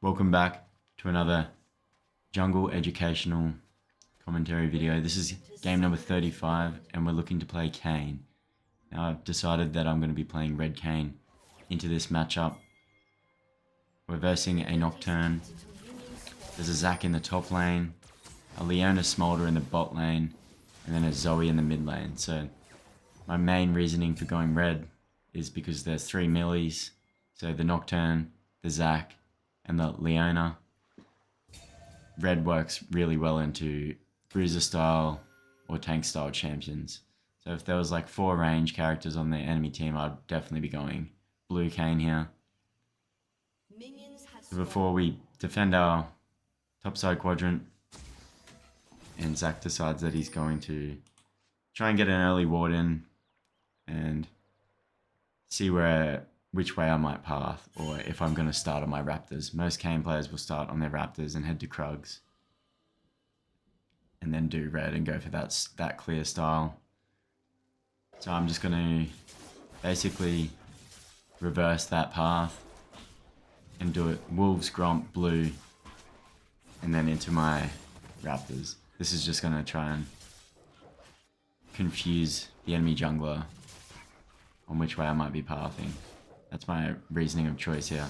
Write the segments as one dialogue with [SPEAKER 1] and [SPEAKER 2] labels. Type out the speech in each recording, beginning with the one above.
[SPEAKER 1] Welcome back to another jungle educational commentary video. This is game number 35 and we're looking to play Kayn. Now I've decided that I'm going to be playing red Kayn into this matchup. We're versing a Nocturne. There's a Zac in the top lane, a Leona Smolder in the bot lane, and then a Zoe in the mid lane. So my main reasoning for going red is because there's 3 meelees. So the Nocturne, the Zac, and the Leona. Red works really well into bruiser style or tank style champions. So if there was like 4 range characters on the enemy team, I'd definitely be going blue Kayn here. So before we defend our top side quadrant, and Zac decides that he's going to try and get an early ward in and see which way I might path, or if I'm going to start on my Raptors. Most Kayn players will start on their Raptors and head to Krugs, and then do red and go for that clear style. So I'm just going to basically reverse that path and do it Wolves, Gromp, blue, and then into my Raptors. This is just going to try and confuse the enemy jungler on which way I might be pathing. That's my reasoning of choice here.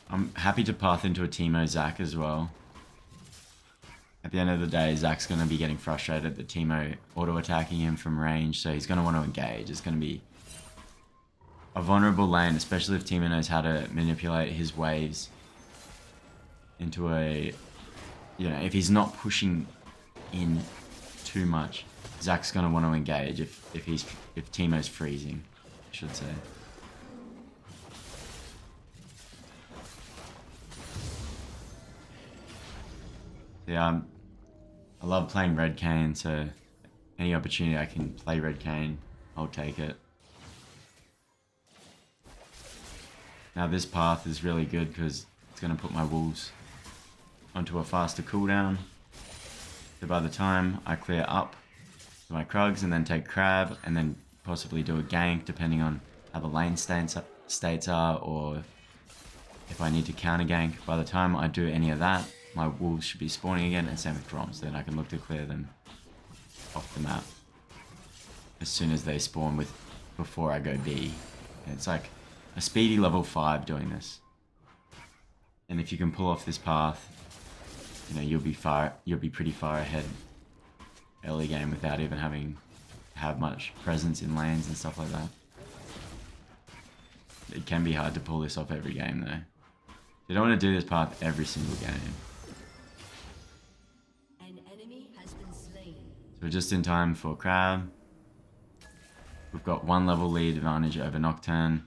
[SPEAKER 1] I'm happy to path into a Teemo Zac as well. At the end of the day, Zac's going to be getting frustrated that Teemo auto-attacking him from range, so he's going to want to engage. It's going to be a vulnerable lane, especially if Teemo knows how to manipulate his waves into a... if he's not pushing in too much, Zac's going to want to engage if Teemo's freezing, I should say. Yeah, I love playing red Kayn, so any opportunity I can play red Kayn, I'll take it. Now this path is really good because it's going to put my wolves onto a faster cooldown. So by the time I clear up my Krugs and then take Crab and then possibly do a gank depending on how the lane states are, or if I need to counter gank, by the time I do any of that, my wolves should be spawning again, and same with Gromps. Then I can look to clear them off the map as soon as they spawn before I go B. And it's like a speedy level 5 doing this. And if you can pull off this path, you'll be pretty far ahead early game without even having to have much presence in lanes and stuff like that. It can be hard to pull this off every game though. You don't want to do this path every single game.
[SPEAKER 2] An enemy has been slain.
[SPEAKER 1] So we're just in time for Crab. We've got 1 level lead advantage over Nocturne.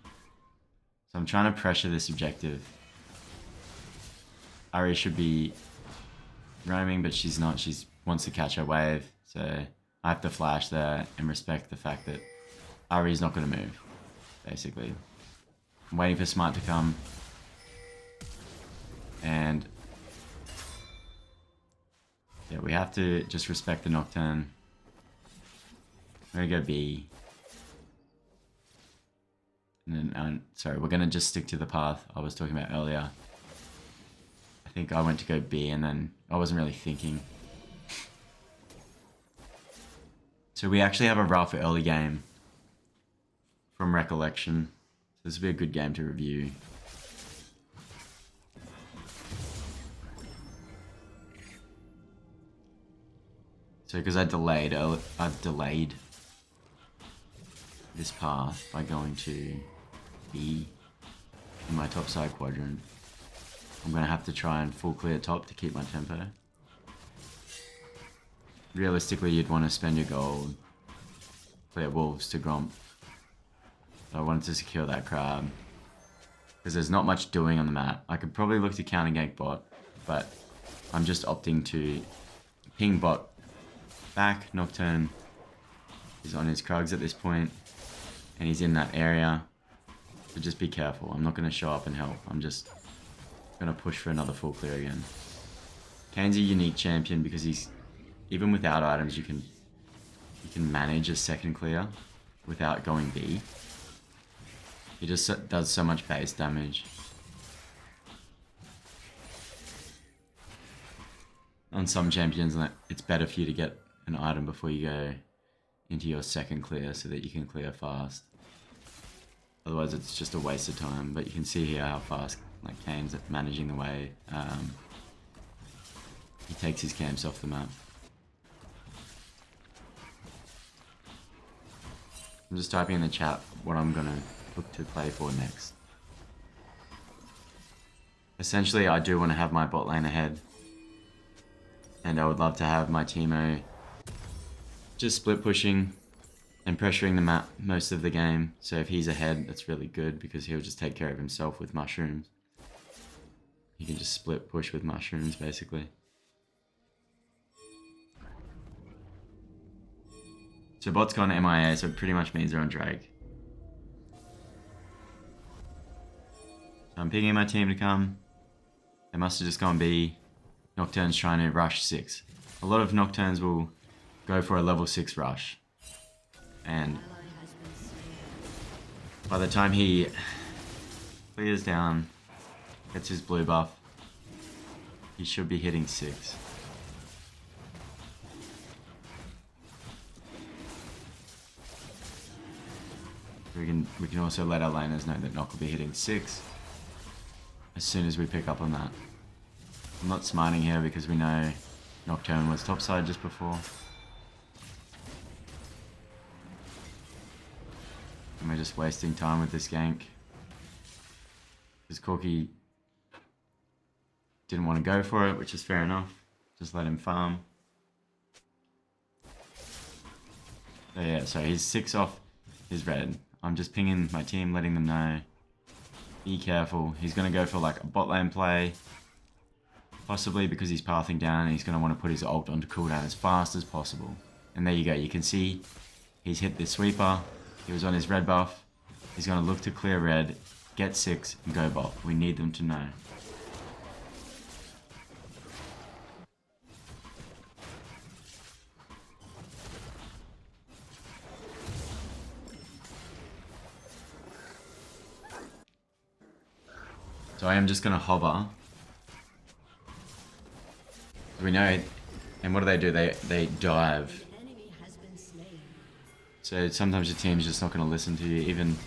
[SPEAKER 1] So I'm trying to pressure this objective. Ari should be roaming, but she's not. She wants to catch her wave. So I have to flash there and respect the fact that Ari's not going to move, basically. I'm waiting for Smart to come. And yeah, we have to just respect the Nocturne. I'm going to go B. And then, sorry, we're going to just stick to the path I was talking about earlier. I think I went to go B and then I wasn't really thinking. So we actually have a rough early game from recollection. So this will be a good game to review. So because I've delayed this path by going to B in my top side quadrant. I'm going to have to try and full clear top to keep my tempo. Realistically, you'd want to spend your gold, clear wolves to Gromp. So I wanted to secure that Crab, because there's not much doing on the map. I could probably look to counter gank bot, but I'm just opting to ping bot back. Nocturne is on his Krugs at this point, and he's in that area. So just be careful. I'm not going to show up and help. I'm just going to push for another full clear again. Kayn's a unique champion because he's, even without items, you can manage a second clear without going B. He just does so much base damage. On some champions, it's better for you to get an item before you go into your second clear so that you can clear fast. Otherwise it's just a waste of time, but you can see here how fast like Kayn's managing the way. He takes his camps off the map. I'm just typing in the chat what I'm gonna look to play for next. Essentially, I do want to have my bot lane ahead, and I would love to have my teamo just split pushing and pressuring the map most of the game. So if he's ahead, that's really good because he'll just take care of himself with mushrooms. He can just split push with mushrooms basically. So bot's gone MIA, so it pretty much means they're on Drake. So I'm picking my team to come. They must have just gone B. Nocturne's trying to rush 6. A lot of Nocturnes will go for a level 6 rush. And by the time he clears down, gets his blue buff, he should be hitting 6. We can also let our laners know that Nock will be hitting 6 as soon as we pick up on that. I'm not smarting here because we know Nocturne was topside just before. And we're just wasting time with this gank. Because Corki didn't want to go for it, which is fair enough. Just let him farm. So yeah, so he's 6 off his red. I'm just pinging my team, letting them know. Be careful. He's going to go for like a bot lane play. Possibly because he's pathing down and he's going to want to put his ult onto cooldown as fast as possible. And there you go. You can see he's hit the sweeper. He was on his red buff. He's going to look to clear red, get 6, and go bot. We need them to know. So I am just going to hover. We know, and what do? They dive. So sometimes your team's just not going to listen to you, even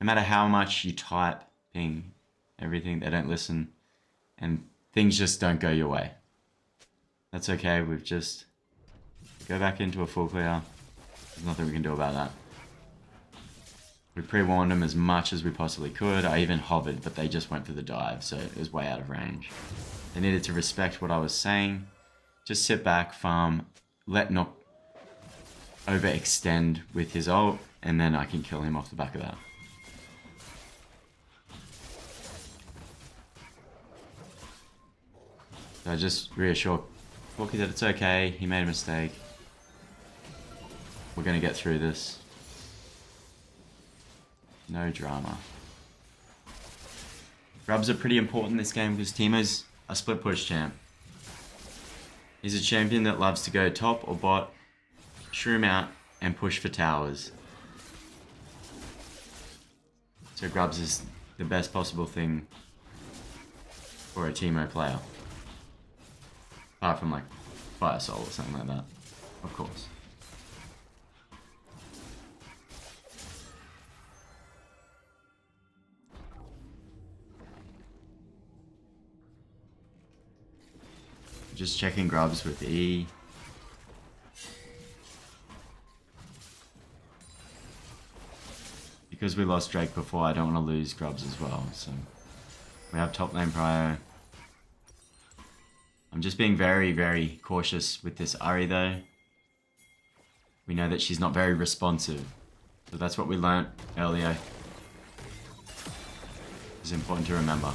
[SPEAKER 1] no matter how much you type, ping, everything, they don't listen, and things just don't go your way. That's okay. We've just go back into a full clear. There's nothing we can do about that. We pre-warned them as much as we possibly could. I even hovered, but they just went for the dive, so it was way out of range. They needed to respect what I was saying. Just sit back, farm, let Nock overextend with his ult, and then I can kill him off the back of that. So I just reassure Corki that it's okay, he made a mistake. We're gonna get through this. No drama. Grubs are pretty important in this game because Teemo's a split push champ. He's a champion that loves to go top or bot, shroom out, and push for towers. So Grubs is the best possible thing for a Teemo player. Apart from like Fire Soul or something like that, of course. Just checking Grubs with E. Because we lost Drake before, I don't want to lose Grubs as well. So we have top lane prio. I'm just being very, very cautious with this Ahri though. We know that she's not very responsive. So that's what we learnt earlier. It's important to remember.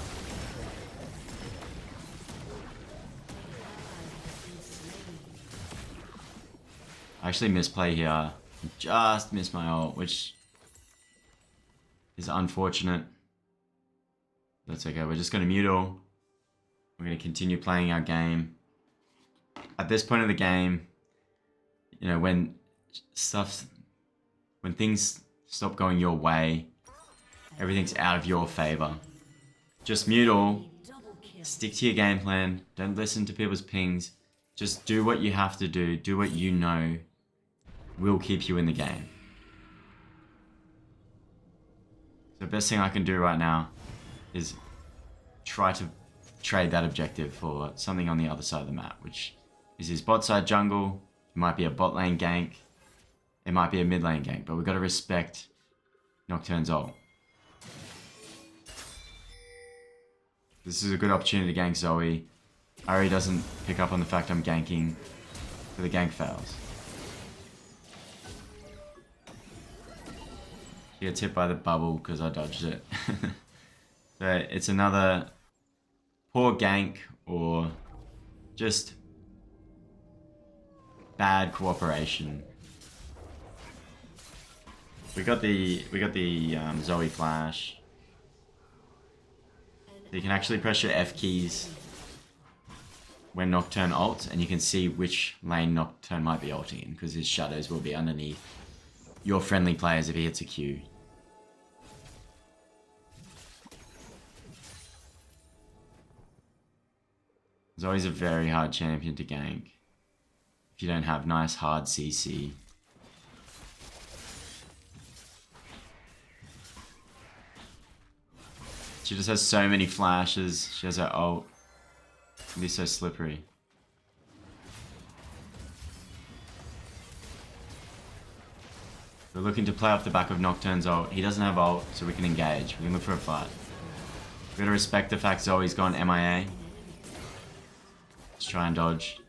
[SPEAKER 1] I actually misplay here. Just missed my ult, which is unfortunate. That's okay. We're just going to mute all. We're going to continue playing our game. At this point of the game, you know, when things stop going your way, everything's out of your favor. Just mute all.
[SPEAKER 2] Double kill.
[SPEAKER 1] Stick to your game plan. Don't listen to people's pings. Just do what you have to do. Do what you know will keep you in the game. The best thing I can do right now is try to trade that objective for something on the other side of the map, which is his bot side jungle. It might be a bot lane gank. It might be a mid lane gank, but we've got to respect Nocturne's ult. This is a good opportunity to gank Zoe. Ari doesn't pick up on the fact I'm ganking, so the gank fails. He gets hit by the bubble because I dodged it. So it's another poor gank or just bad cooperation. We got the Zoe flash. So you can actually press your F keys when Nocturne ults, and you can see which lane Nocturne might be ulting in, because his shadows will be underneath your friendly players if he hits a Q. Zoe's a very hard champion to gank if you don't have nice hard CC. She just has so many flashes. She has her ult. It can be so slippery. We're looking to play off the back of Nocturne's ult. He doesn't have ult, so we can engage. We can look for a fight. We've got to respect the fact Zoe's gone MIA. Let's try and dodge.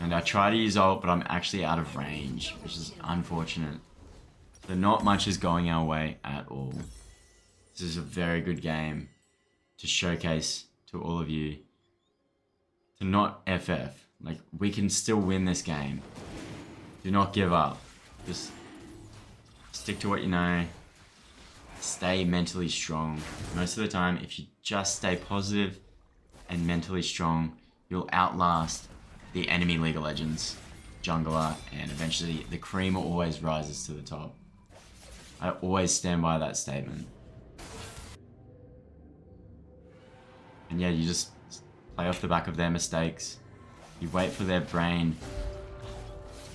[SPEAKER 1] And I try to use ult, but I'm actually out of range, which is unfortunate. So not much is going our way at all. This is a very good game to showcase to all of you to not FF. Like, we can still win this game. Do not give up. Just stick to what you know. Stay mentally strong. Most of the time, if you just stay positive and mentally strong, you'll outlast the enemy League of Legends jungler, and eventually the cream always rises to the top. I always stand by that statement. And yeah, you just play off the back of their mistakes. You wait for their brain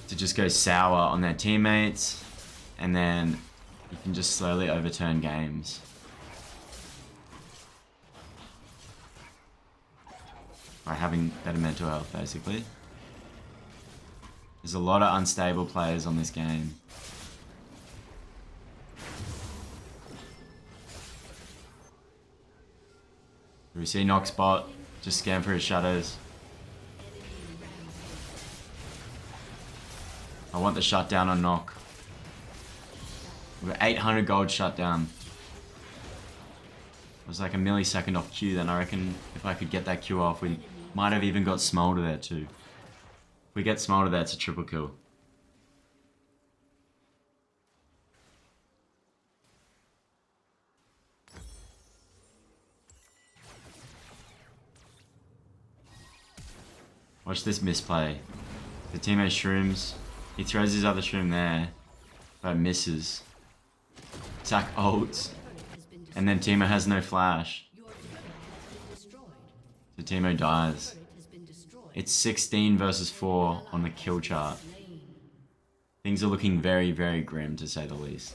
[SPEAKER 1] to just go sour on their teammates, and then you can just slowly overturn games. By having better mental health, basically. There's a lot of unstable players on this game. We see Nox bot, just scan for his shadows. I want the shutdown on Nock. We've got 800 gold shutdown. It was like a millisecond off Q then. I reckon if I could get that Q off, we might have even got Smolder there too. If we get Smolder there, it's a triple kill. Watch this misplay. The teammate shrooms. He throws his other shroom there, but misses. Attack ults. And then Teemo has no flash. So Teemo dies. It's 16 versus 4 on the kill chart. Things are looking very, very grim, to say the least.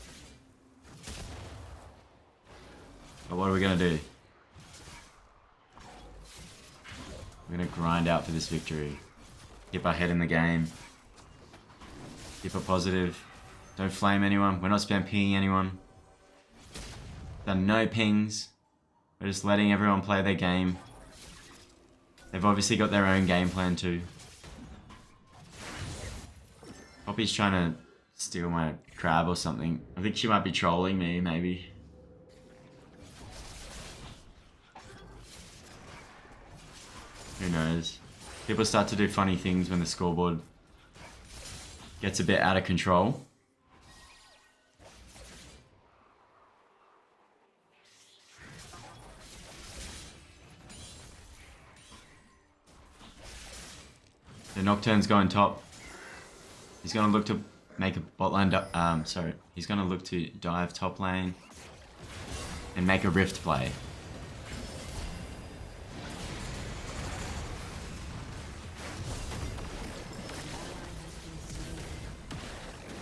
[SPEAKER 1] But what are we going to do? We're going to grind out for this victory. Keep our head in the game. Keep it positive. Don't flame anyone. We're not spam pinging anyone. Done no pings. We're just letting everyone play their game. They've obviously got their own game plan too. Poppy's trying to steal my crab or something. I think she might be trolling me, maybe. Who knows? People start to do funny things when the scoreboard gets a bit out of control. The Nocturne's going top. He's gonna look to make a bot lane. Sorry, he's gonna look to dive top lane and make a rift play.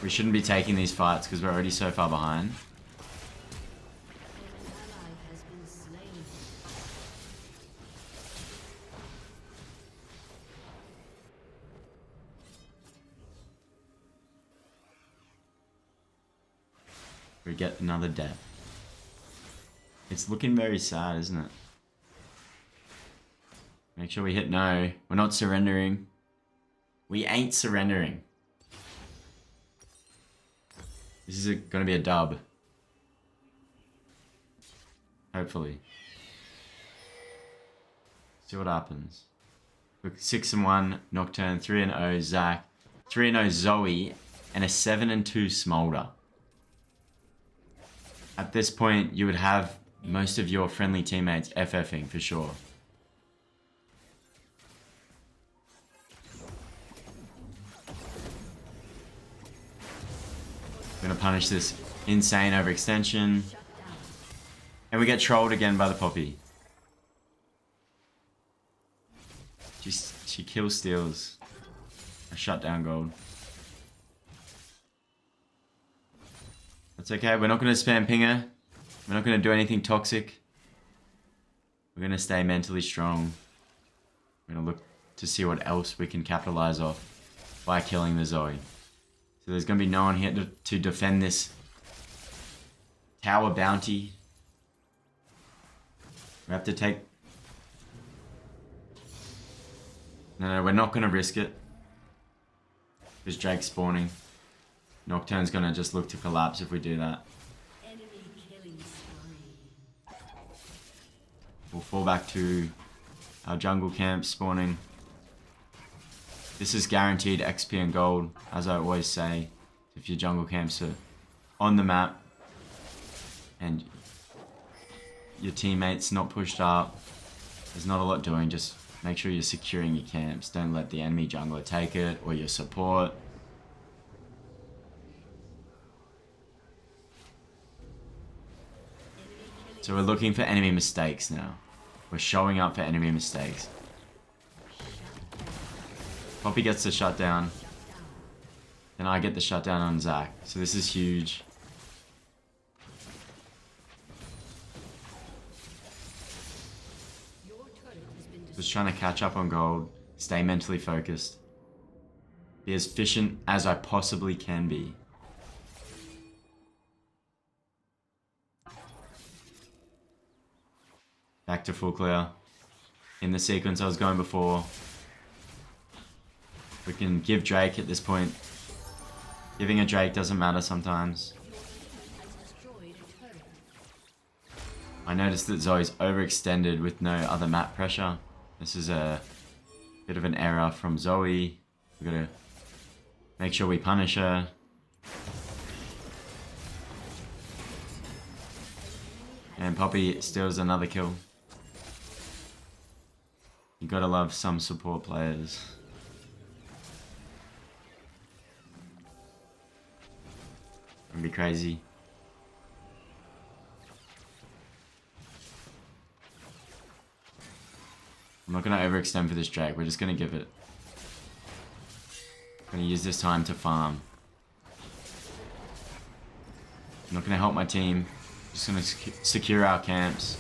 [SPEAKER 1] We shouldn't be taking these fights because we're already so far behind. We get another death. It's looking very sad, isn't it? Make sure we hit no. We're not surrendering. We ain't surrendering. This is going to be a dub. Hopefully. See what happens. Look, 6-1 Nocturne, 3-0 Zac, 3-0 Zoe, and a 7-2 Smolder. At this point, you would have most of your friendly teammates FFing for sure. Gonna punish this insane overextension. And we get trolled again by the Poppy. She kill steals a shutdown gold. That's okay, we're not gonna spam pinger. We're not gonna do anything toxic. We're gonna stay mentally strong. We're gonna look to see what else we can capitalize off by killing the Zoe. So there's going to be no one here to defend this tower bounty. We have to take... No, we're not going to risk it. Because Drake's spawning. Nocturne's going to just look to collapse if we do that. We'll fall back to our jungle camp spawning. This is guaranteed XP and gold, as I always say. If your jungle camps are on the map and your teammates not pushed up, there's not a lot doing. Just make sure you're securing your camps. Don't let the enemy jungler take it or your support. So we're looking for enemy mistakes now. We're showing up for enemy mistakes. Poppy gets the shutdown. Then I get the shutdown on Zac. So this is huge. Just trying to catch up on gold. Stay mentally focused. Be as efficient as I possibly can be. Back to full clear. In the sequence I was going before. We can give Drake at this point. Giving a Drake doesn't matter sometimes. I noticed that Zoe's overextended with no other map pressure. This is a bit of an error from Zoe. We've got to make sure we punish her. And Poppy steals another kill. You gotta love some support players. It'd be crazy. I'm not gonna overextend for this Drake. We're just gonna give it. I'm gonna use this time to farm. I'm not gonna help my team. Just gonna secure our camps.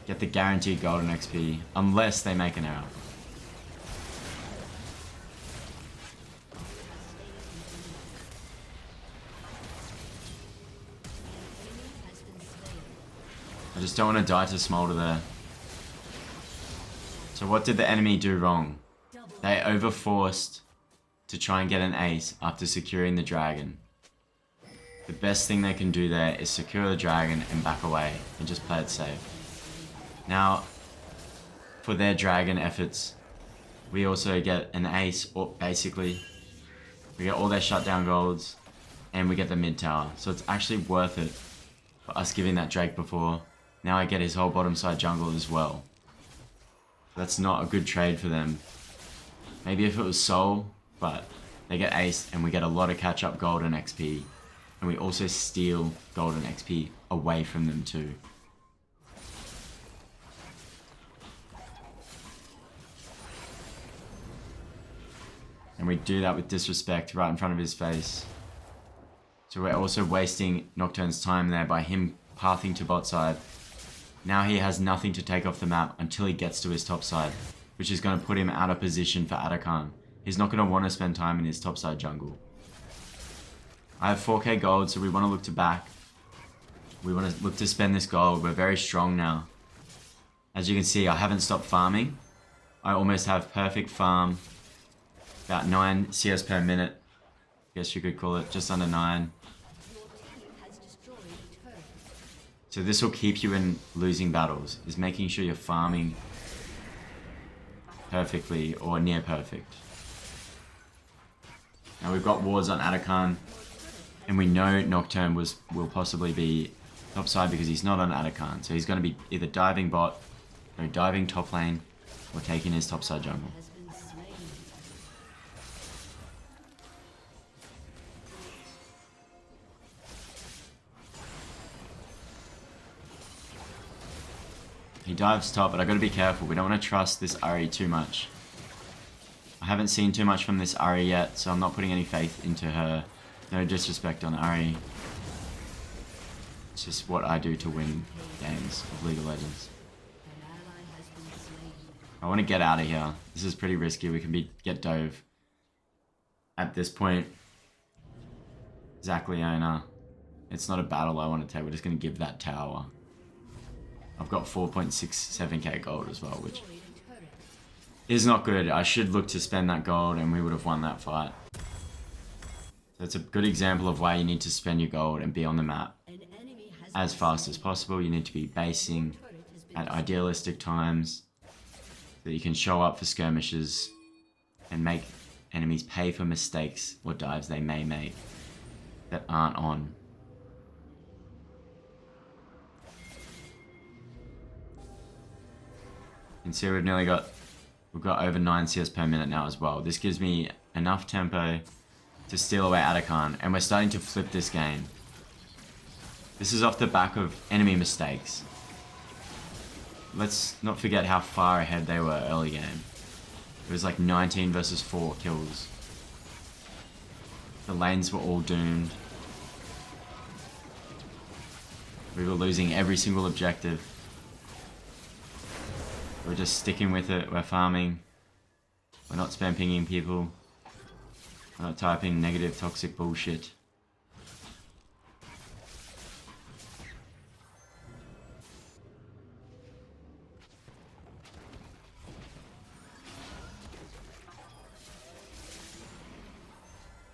[SPEAKER 1] Get the guaranteed golden XP. Unless they make an error. I just don't want to die to Smolder there. So what did the enemy do wrong? They overforced to try and get an ace after securing the dragon. The best thing they can do there is secure the dragon and back away and just play it safe. Now, for their dragon efforts, we also get an ace, or basically, we get all their shutdown golds and we get the mid tower. So it's actually worth it for us giving that Drake before. Now I get his whole bottom side jungle as well. That's not a good trade for them. Maybe if it was Soul, but They get aced, and we get a lot of catch-up gold and XP. And we also steal gold and XP away from them too. And we do that with disrespect right in front of his face. So we're also wasting Nocturne's time there by him pathing to bot side. Now he has nothing to take off the map until he gets to his top side, which is going to put him out of position for Atakan. He's not going to want to spend time in his top side jungle. I have 4k gold, so we want to look to back. We want to look to spend this gold. We're very strong now. As you can see, I haven't stopped farming. I almost have perfect farm. About 9 CS per minute. Guess you could call it just under 9. So this will keep you in losing battles, is making sure you're farming perfectly or near perfect. Now we've got wards on Atakan, and we know Nocturne will possibly be topside because he's not on Atakan. So he's going to be either diving bot, or diving top lane, or taking his topside jungle. He dives top, but I gotta be careful. We don't want to trust this Ahri too much. I haven't seen too much from this Ahri yet, so I'm not putting any faith into her. No disrespect on Ahri. It's just what I do to win games of League of Legends. I want to get out of here. This is pretty risky. We can get dove. At this point, Zakliona. It's not a battle I want to take. We're just going to give that tower. I've got 4.67k gold as well, which is not good. I should look to spend that gold and we would have won that fight. So it's a good example of why you need to spend your gold and be on the map as fast as possible. You need to be basing at idealistic times so that you can show up for skirmishes and make enemies pay for mistakes or dives they may make that aren't on. You can see we've got over 9 CS per minute now as well. This gives me enough tempo to steal away Atakan, and we're starting to flip this game. This is off the back of enemy mistakes. Let's not forget how far ahead they were early game. It was like 19 versus 4 kills. The lanes were all doomed. We were losing every single objective. We're just sticking with it. We're farming. We're not spam pinging people. We're not typing negative toxic bullshit.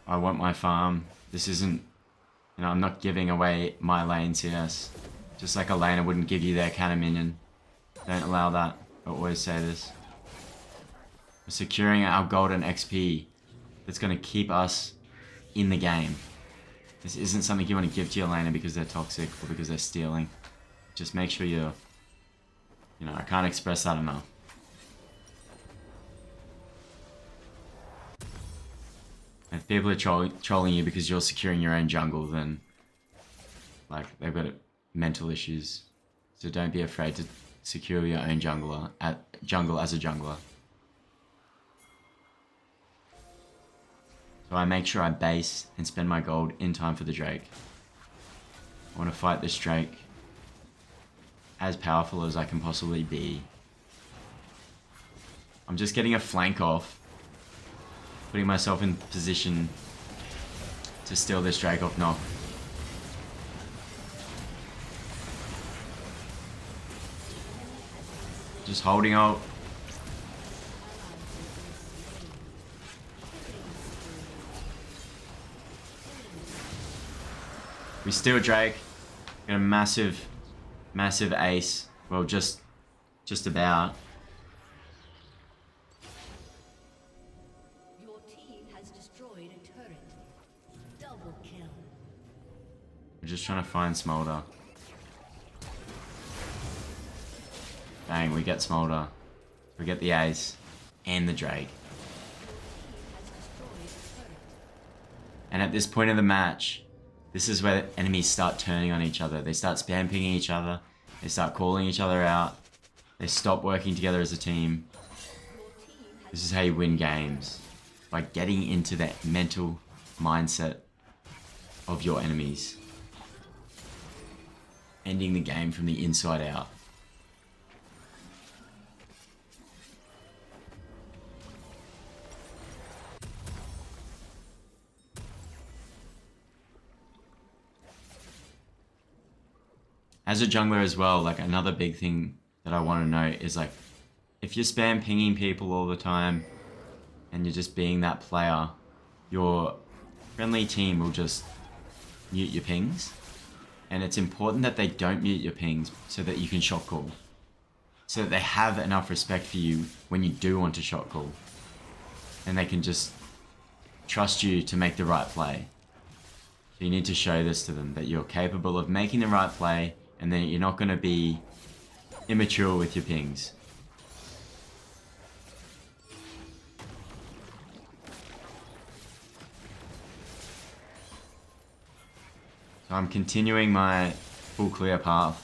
[SPEAKER 1] I want my farm. This isn't, I'm not giving away my lane CS. Just like a laner wouldn't give you their cannon minion. Don't allow that. I always say this. We're securing our golden XP that's going to keep us in the game. This isn't something you want to give to your laner because they're toxic or because they're stealing. Just make sure you're, I can't express that enough. If people are trolling you because you're securing your own jungle, then they've got mental issues. So don't be afraid to secure your own jungle as a jungler. So I make sure I base and spend my gold in time for the Drake. I want to fight this Drake as powerful as I can possibly be. I'm just getting a flank off, putting myself in position to steal this Drake off Nock. Just holding out. We steal Drake. Get a massive ace. Well, just about.
[SPEAKER 2] Your team has destroyed a turret. Double kill.
[SPEAKER 1] We're just trying to find Smolder. Bang, we get Smolder. We get the ace and the Drake. And at this point of the match, this is where enemies start turning on each other. They start spam pinging each other. They start calling each other out. They stop working together as a team. This is how you win games. By getting into that mental mindset of your enemies. Ending the game from the inside out. As a jungler as well, like another big thing that I want to note is like, if you're spam pinging people all the time and you're just being that player, your friendly team will just mute your pings. And it's important that they don't mute your pings so that you can shot call. So that they have enough respect for you when you do want to shot call. And they can just trust you to make the right play. So you need to show this to them, that you're capable of making the right play and then you're not going to be immature with your pings. So I'm continuing my full clear path.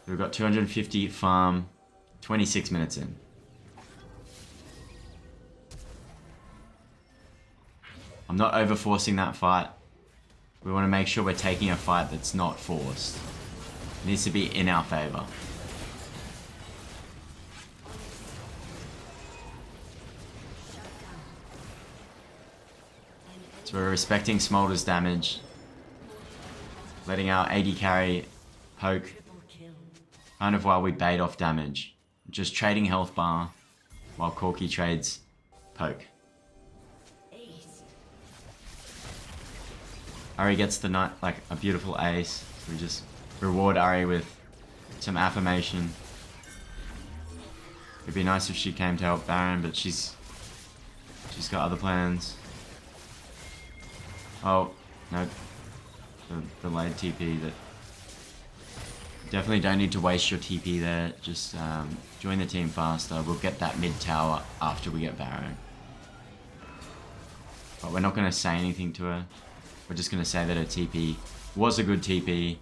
[SPEAKER 1] We've got 250 farm, 26 minutes in. I'm not over forcing that fight. We want to make sure we're taking a fight that's not forced. It needs to be in our favor. So we're respecting Smolder's damage. Letting our AD carry poke. Kind of while we bait off damage. Just trading health bar while Corki trades poke. Ari gets the night like a beautiful ace. So we just reward Ari with some affirmation. It'd be nice if she came to help Baron, but she's got other plans. Oh, no. The delayed TP that... Definitely don't need to waste your TP there. Just join the team faster. We'll get that mid tower after we get Baron. But we're not going to say anything to her. We're just going to say that her TP was a good TP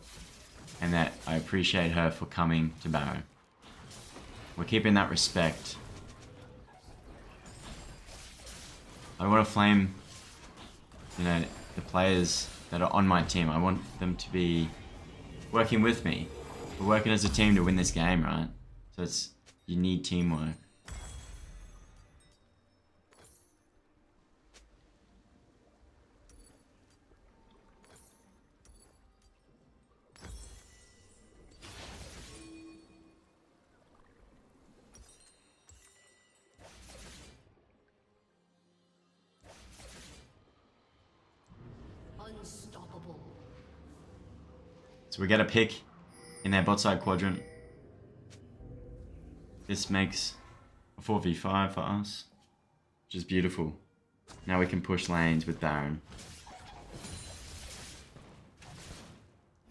[SPEAKER 1] and that I appreciate her for coming to Baron. We're keeping that respect. I don't want to flame, you know, the players that are on my team. I want them to be working with me. We're working as a team to win this game, right? So you need teamwork.
[SPEAKER 2] Unstoppable.
[SPEAKER 1] So we get a pick in their bot side quadrant. This makes a 4v5 for us, which is beautiful. Now we can push lanes with Baron.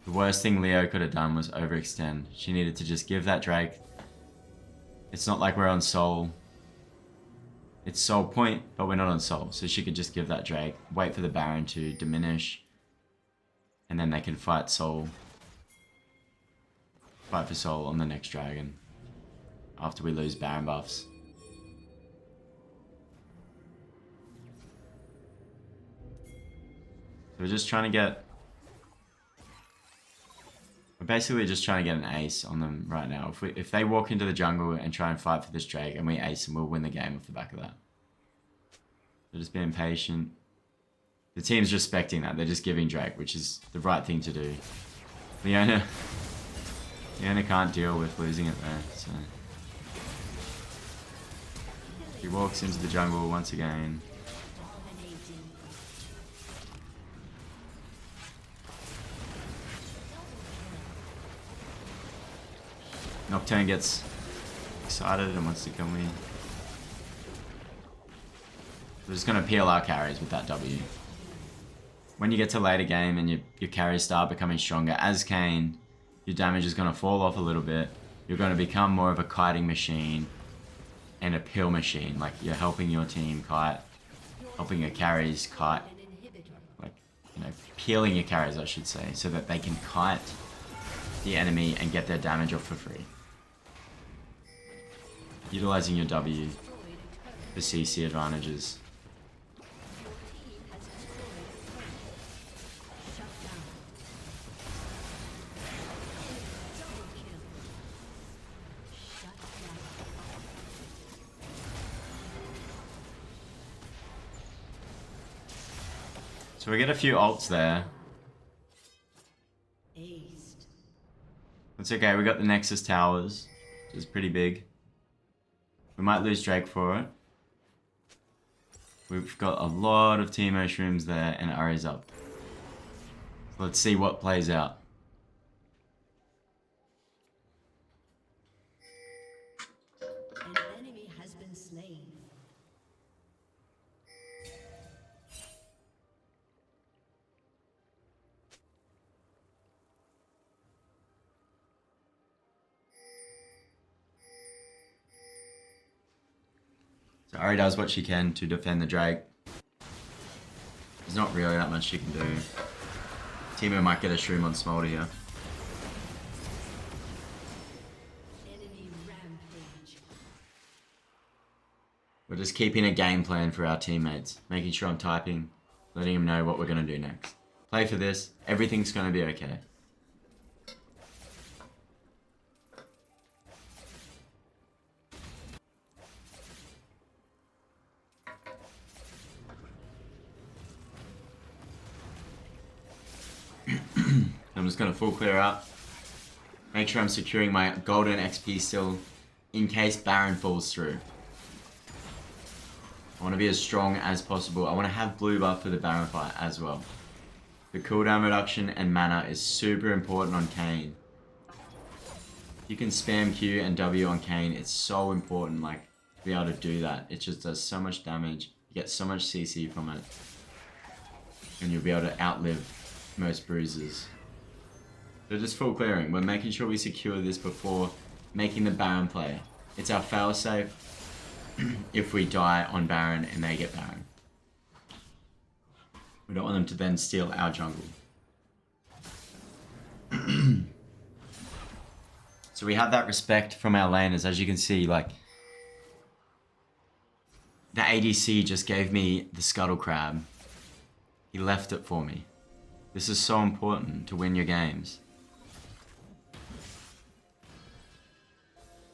[SPEAKER 1] The worst thing Leo could have done was overextend. She needed to just give that Drake. It's not like we're on Soul. It's Soul point, but we're not on Soul. So she could just give that Drake, wait for the Baron to diminish, and then they can fight Soul. Fight for Soul on the next dragon. After we lose Baron buffs. So we're just trying to get... We're basically just trying to get an ace on them right now. If they walk into the jungle and try and fight for this Drake and we ace them, we'll win the game off the back of that. They're just being patient. The team's respecting that. They're just giving Drake, which is the right thing to do. Leona can't deal with losing it there, so... He walks into the jungle once again. Nocturne gets excited and wants to come in. We're just going to peel our carries with that W. When you get to later game and your carries start becoming stronger, as Kayn, your damage is going to fall off a little bit. You're going to become more of a kiting machine and a peel machine. Like, you're helping your team kite, helping your carries kite you know, peeling your carries, I should say, so that they can kite the enemy and get their damage off for free. Utilizing your W for CC advantages. So we get a few ults there. It's okay, we got the Nexus Towers, which is pretty big. We might lose Drake for it. We've got a lot of Teemo Shrooms there and Ari's up. So let's see what plays out.
[SPEAKER 2] An enemy has been slain.
[SPEAKER 1] So Ari does what she can to defend the Drake. There's not really that much she can do. Teemo might get a Shroom on Smolder here.
[SPEAKER 2] Enemy rampage.
[SPEAKER 1] We're just keeping a game plan for our teammates. Making sure I'm typing, letting them know what we're going to do next. Play for this. Everything's going to be okay. I'm just going to full clear out. Make sure I'm securing my golden XP still in case Baron falls through. I want to be as strong as possible. I want to have blue buff for the Baron fight as well. The cooldown reduction and mana is super important on Kayn. You can spam Q and W on Kayn. It's so important, like, to be able to do that. It just does so much damage. You get so much CC from it. And you'll be able to outlive most bruises. So just full clearing. We're making sure we secure this before making the Baron play. It's our failsafe if we die on Baron and they get Baron. We don't want them to then steal our jungle. So we have that respect from our laners. As you can see, like, the ADC just gave me the Scuttle Crab. He left it for me. This is so important to win your games.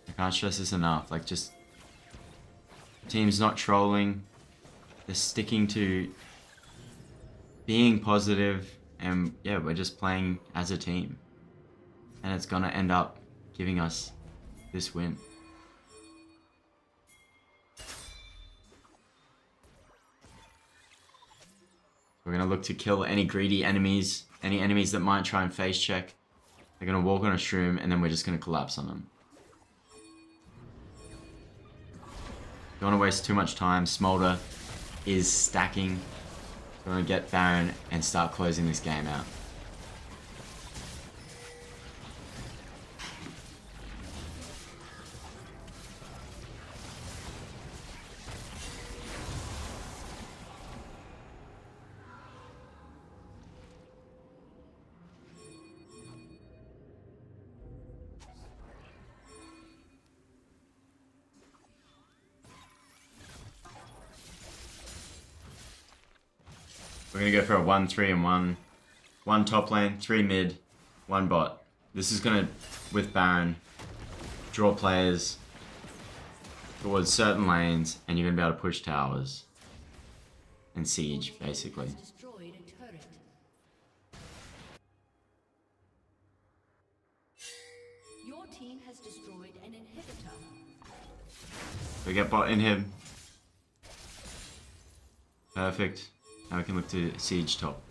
[SPEAKER 1] I can't stress this enough. Like, just... team's not trolling. They're sticking to being positive. And, yeah, we're just playing as a team. And it's gonna end up giving us this win. We're going to look to kill any greedy enemies, any enemies that might try and face check. They're going to walk on a Shroom and then we're just going to collapse on them. Don't want to waste too much time. Smolder is stacking. We're going to get Baron and start closing this game out. We're going to go for a 1-3 and 1. 1 top lane, 3 mid, 1 bot. This is going to, with Baron, draw players towards certain lanes, and you're going to be able to push towers and siege, basically.
[SPEAKER 2] Destroyed a turret. Your team has destroyed an inhibitor.
[SPEAKER 1] We get bot inhib. Perfect. Now we can look to siege top.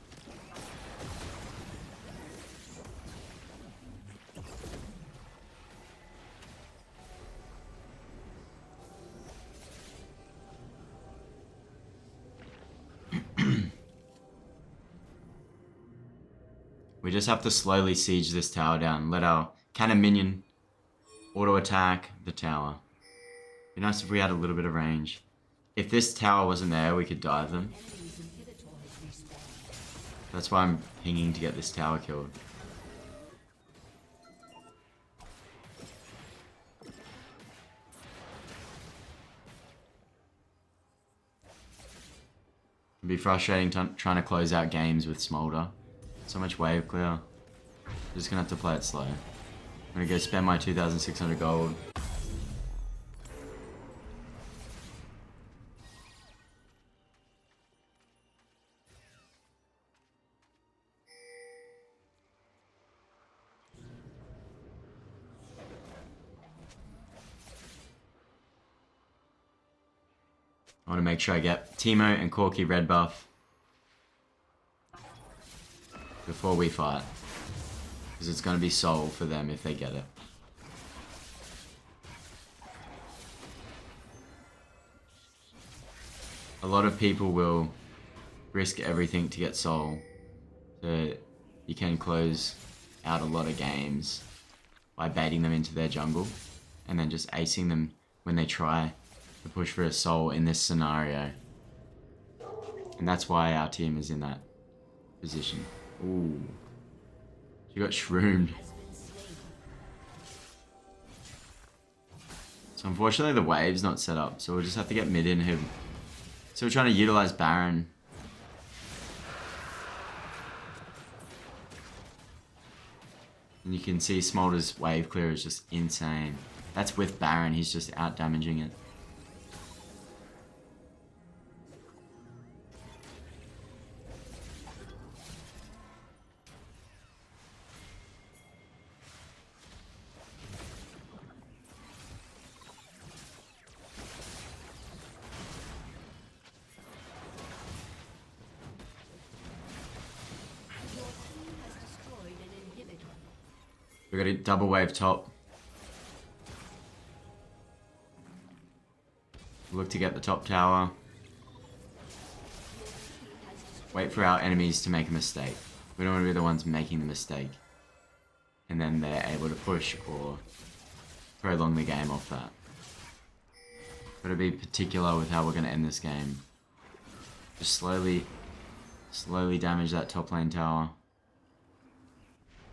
[SPEAKER 1] We just have to slowly siege this tower down. Let our cannon minion auto attack the tower. Be nice if we had a little bit of range. If this tower wasn't there, we could dive them. That's why I'm pinging to get this tower killed. It'd be frustrating trying to close out games with Smolder. So much wave clear. Just gonna have to play it slow. I'm gonna go spend my 2,600 gold. I want to make sure I get Teemo and Corki red buff before we fight. Because it's going to be soul for them if they get it. A lot of people will risk everything to get soul. So you can close out a lot of games by baiting them into their jungle and then just acing them when they try to push for a soul in this scenario. And that's why our team is in that position. Ooh. She got shroomed. So unfortunately the wave's not set up, so we'll just have to get mid in him. So we're trying to utilize Baron. And you can see Smolder's wave clear is just insane. That's with Baron, he's just out damaging it. We got a double wave top. Look to get the top tower. Wait for our enemies to make a mistake. We don't want to be the ones making the mistake. And then they're able to push or prolong the game off that. Gotta be particular with how we're gonna end this game. Just slowly damage that top lane tower.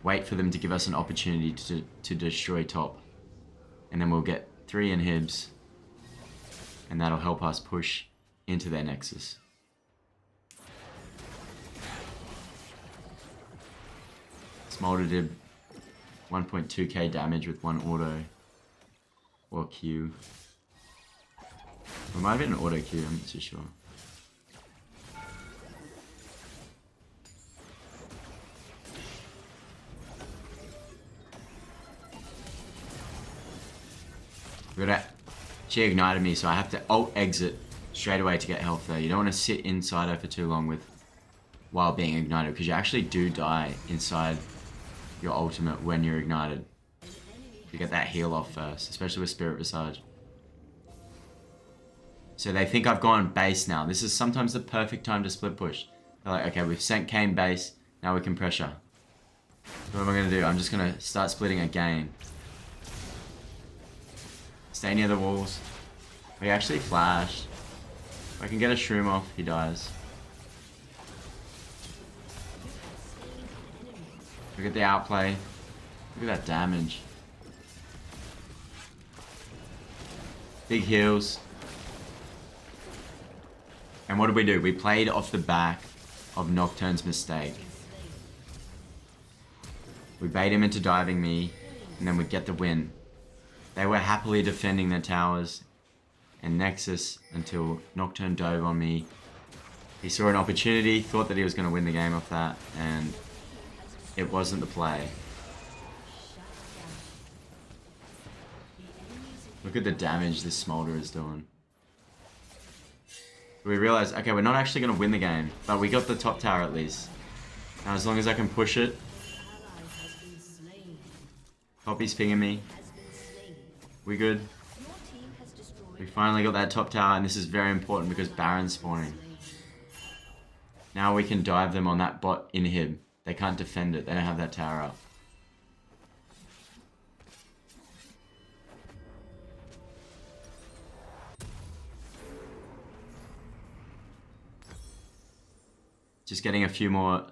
[SPEAKER 1] Wait for them to give us an opportunity to destroy top. And then we'll get 3 inhibs. And that'll help us push into their nexus. Smolder did 1.2k damage with 1 auto. Or Q. It might have been an auto Q, I'm not too sure. She ignited me, so I have to ult exit straight away to get health there. You don't want to sit inside her for too long while being ignited, because you actually do die inside your ultimate when you're ignited. You get that heal off first, especially with Spirit Visage. So they think I've gone base now. This is sometimes the perfect time to split push. They're like, okay, we've sent Kayn base, now we can pressure. So what am I going to do? I'm just going to start splitting again. Stay near the walls. We actually flashed. If I can get a shroom off, he dies. Look at the outplay. Look at that damage. Big heals. And what did we do? We played off the back of Nocturne's mistake. We bait him into diving me, and then we get the win. They were happily defending their towers and Nexus until Nocturne dove on me. He saw an opportunity, thought that he was going to win the game off that, and it wasn't the play. Look at the damage this Smolder is doing. We realized, okay, we're not actually going to win the game, but we got the top tower at least. Now as long as I can push it. Poppy's pinging me. We good? We finally got that top tower, and this is very important because Baron's spawning. Now we can dive them on that bot inhib. They can't defend it, they don't have that tower up. Just getting a few more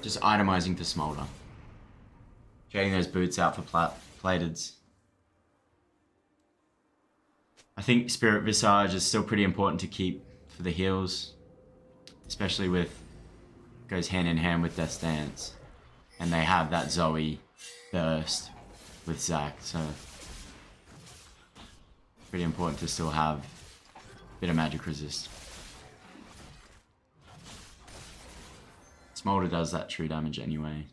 [SPEAKER 1] Just itemizing for Smolder. Trading those boots out for plateds. I think Spirit Visage is still pretty important to keep for the heals. Especially with... goes hand in hand with Death's Dance. And they have that Zoe burst with Zac, so... pretty important to still have a bit of magic resist. Smolder does that true damage anyway.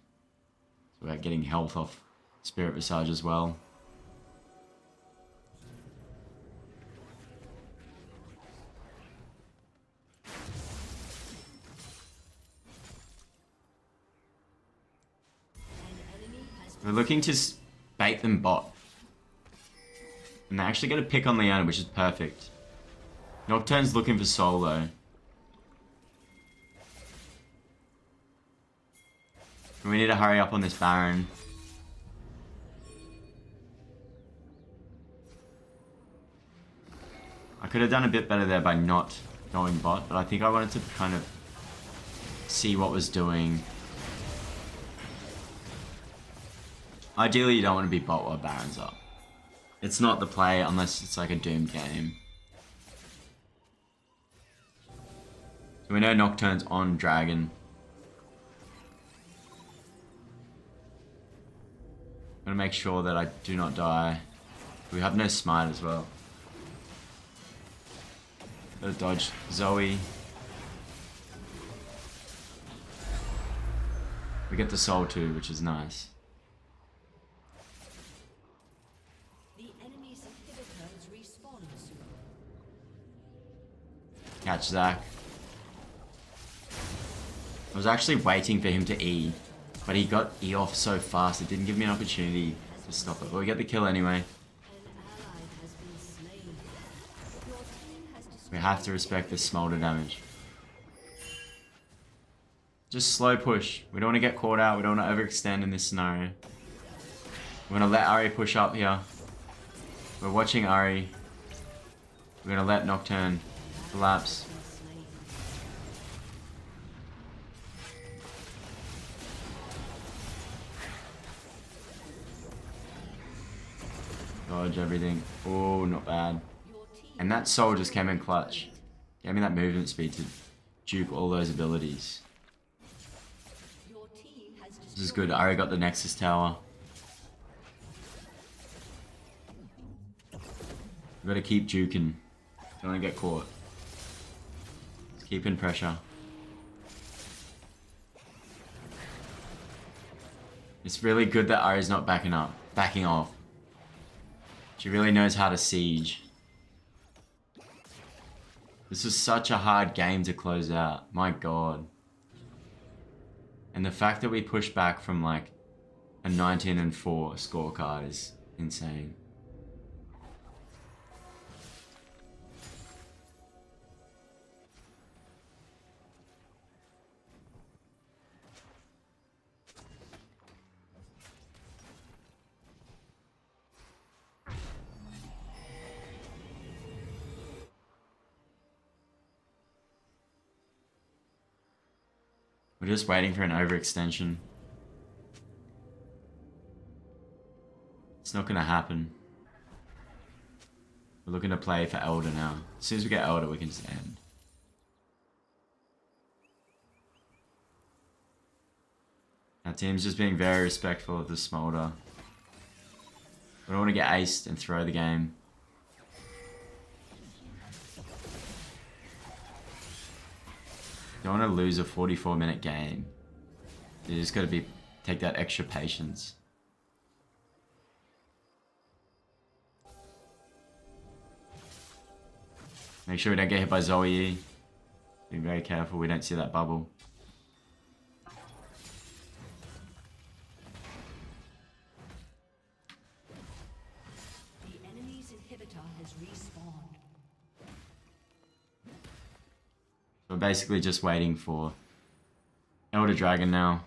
[SPEAKER 1] So we're getting health off Spirit Visage as well. We're looking to bait them bot. And they actually get a pick on Leona, which is perfect. Nocturne's looking for solo. We need to hurry up on this Baron. I could have done a bit better there by not going bot, but I think I wanted to kind of see what was doing. Ideally, you don't want to be bot while Baron's up. It's not the play unless it's like a doomed game. So we know Nocturne's on Dragon. I'm gonna make sure that I do not die. We have no smite as well. Gotta dodge Zoe. We get the soul too, which is nice.
[SPEAKER 2] The enemy's inhibitors respawn soon.
[SPEAKER 1] Catch Zac. I was actually waiting for him to E, but he got E off so fast it didn't give me an opportunity to stop it. But we get the kill anyway. We have to respect the smolder damage. Just slow push. We don't want to get caught out. We don't want to overextend in this scenario. We're going to let Ahri push up here. We're watching Ahri. We're going to let Nocturne collapse. Dodge everything. Oh, not bad. And that soul just came in clutch. Gave me that movement speed to dupe all those abilities. This is good. I already got the Nexus Tower. We gotta keep juking. Don't wanna get caught. Just keep in pressure. It's really good that Ahri's not backing off. She really knows how to siege. This was such a hard game to close out. My god. And the fact that we pushed back from like a 19-4 scorecard is insane. We're just waiting for an overextension. It's not gonna happen. We're looking to play for Elder now. As soon as we get Elder, we can just end. Our team's just being very respectful of the Smolder. We don't want to get aced and throw the game. Don't want to lose a 44-minute game. You just got to take that extra patience. Make sure we don't get hit by Zoe. Be very careful we don't see that bubble.
[SPEAKER 2] The enemy's inhibitor has respawned.
[SPEAKER 1] We're basically just waiting for Elder Dragon now.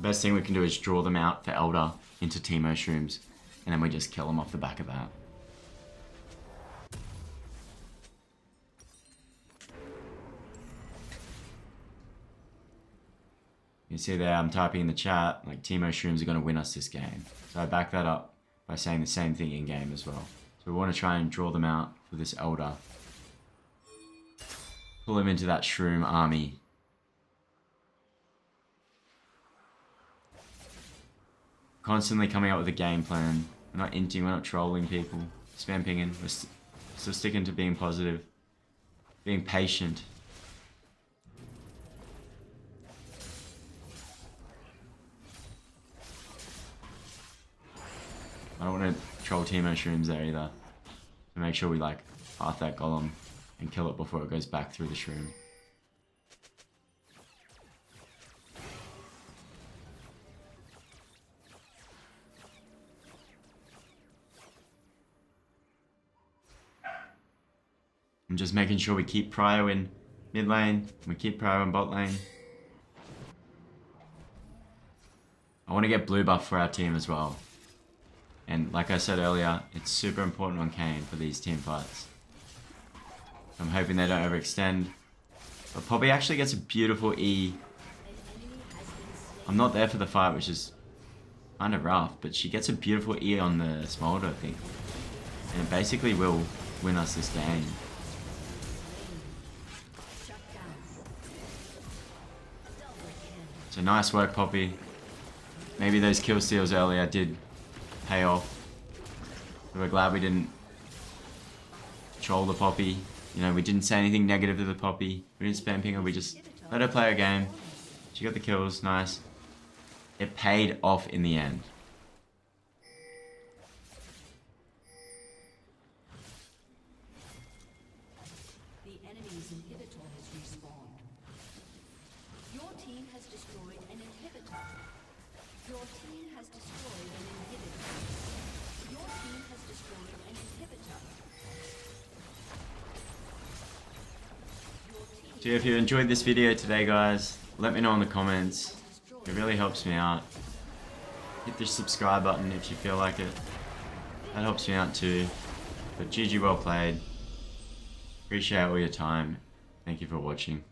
[SPEAKER 1] The best thing we can do is draw them out for Elder into Teemo shrooms, and then we just kill them off the back of that. You see there, I'm typing in the chat, like Teemo shrooms are going to win us this game. So I back that up by saying the same thing in game as well. So we want to try and draw them out for this Elder. Pull him into that shroom army. Constantly coming up with a game plan. We're not inting, we're not trolling people. Spam pinging. We're still sticking to being positive. Being patient. I don't want to troll Teemo shrooms there either. To make sure we like path that golem and kill it before it goes back through the shroom. I'm just making sure we keep prio in mid lane, we keep prio in bot lane. I want to get blue buff for our team as well. And like I said earlier, it's super important on Kayn for these team fights. I'm hoping they don't overextend. But Poppy actually gets a beautiful E. I'm not there for the fight, which is kind of rough, but she gets a beautiful E on the Smolder, I think. And it basically will win us this game. So nice work, Poppy. Maybe those kill steals earlier did pay off. We're glad we didn't troll the Poppy. You know, we didn't say anything negative to the Poppy. We didn't spam ping her, we just let her play her game. She got the kills, nice. It paid off in the end.
[SPEAKER 2] The enemy's inhibitor has respawned. Your team has destroyed an inhibitor. Your team has destroyed an inhibitor. Your team has destroyed an inhibitor.
[SPEAKER 1] So if you enjoyed this video today, guys, let me know in the comments. It really helps me out. Hit the subscribe button if you feel like it. That helps me out too. But GG, well played. Appreciate all your time. Thank you for watching.